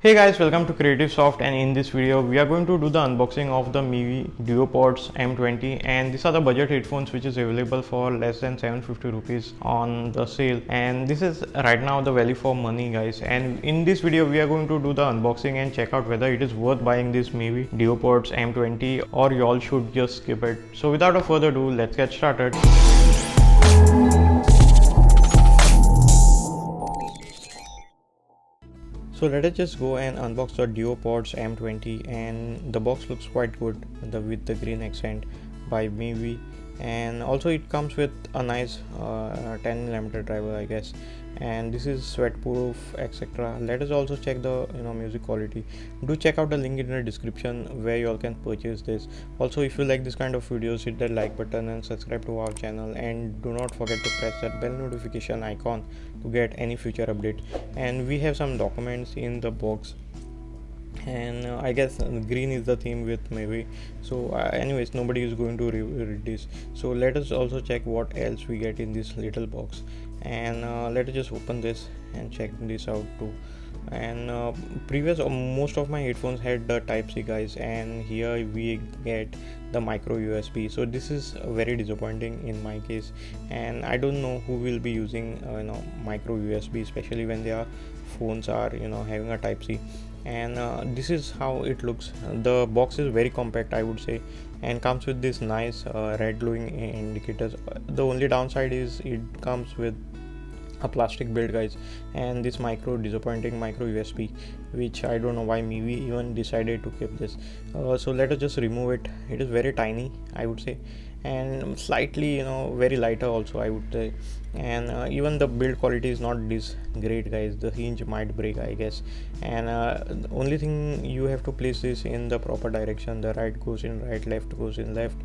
Hey guys, welcome to creativesoftz, and in this video we are going to do the unboxing of the Mivi DuoPods M20, and these are the budget headphones which is available for less than 750 rupees on the sale, and this is right now the value for money guys. And in this video we are going to do the unboxing and check out whether it is worth buying this Mivi DuoPods M20 or you all should just skip it. So without a further ado, let's get started. So let us just go and unbox the DuoPods M20, and the box looks quite good with the green accent by Mivi, and also it comes with a nice 10mm driver I guess, and this is sweat proof etc. Let us also check the music quality. Do check out the link in the description where you all can purchase this. Also, if you like this kind of videos, hit that like button and subscribe to our channel, and do not forget to press that bell notification icon to get any future update. And we have some documents in the box, and I guess green is the theme with Mivi. So anyways, nobody is going to read this, so let us also check what else we get in this little box. And let us just open this and check this out too. And most of my headphones had the type C guys, and here we get the micro USB. So this is very disappointing in my case, and I don't know who will be using micro USB, especially when their phones are having a type C. And this is how it looks. The box is very compact I would say, and comes with this nice red glowing indicators. The only downside is it comes with a plastic build guys, and this disappointing micro USB, which I don't know why Mivi even decided to keep this. So let us just remove it. It is very tiny I would say, and slightly very lighter also I would say. And even the build quality is not this great guys. The hinge might break I guess, and the only thing, you have to place this in the proper direction. The right goes in right, left goes in left,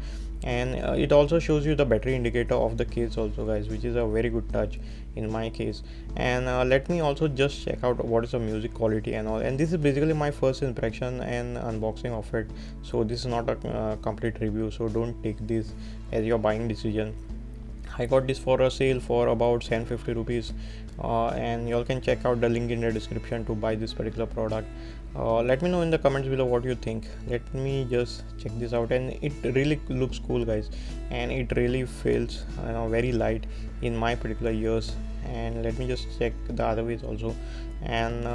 and it also shows you the battery indicator of the case also guys, which is a very good touch in my case. And let me also just check out what is the music quality and all, and this is basically my first impression and unboxing of it, so this is not a complete review, so don't take this as your buying decision. I got this for a sale for about 750 rupees, and you all can check out the link in the description to buy this particular product. Let me know in the comments below what you think. Let me just check this out, and it really looks cool guys, and it really feels very light in my particular ears. And let me just check the other ways also. And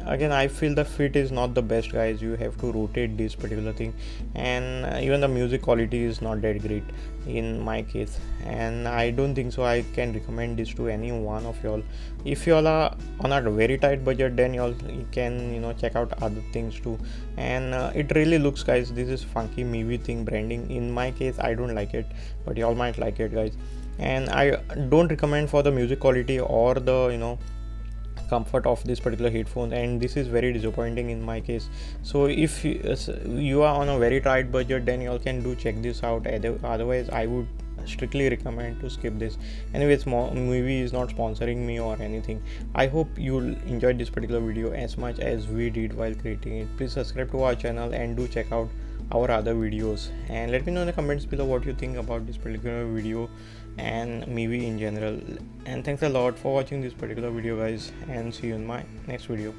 again, I feel the fit is not the best guys. You have to rotate this particular thing, and even the music quality is not that great in my case, and I don't think so I can recommend this to any one of y'all. If y'all are on a very tight budget, then y'all can check out other things too. And it really looks guys, this is funky Mivi thing branding. In my case I don't like it, but y'all might like it guys. And I don't recommend for the music quality or the comfort of this particular headphone, and this is very disappointing in my case. So if you are on a very tight budget, then you all can do check this out. Otherwise I would strictly recommend to skip this. Anyways, Mivi is not sponsoring me or anything. I hope you'll enjoy this particular video as much as we did while creating it. Please subscribe to our channel and do check out our other videos, and let me know in the comments below what you think about this particular video and Mivi in general. And thanks a lot for watching this particular video guys, and see you in my next video.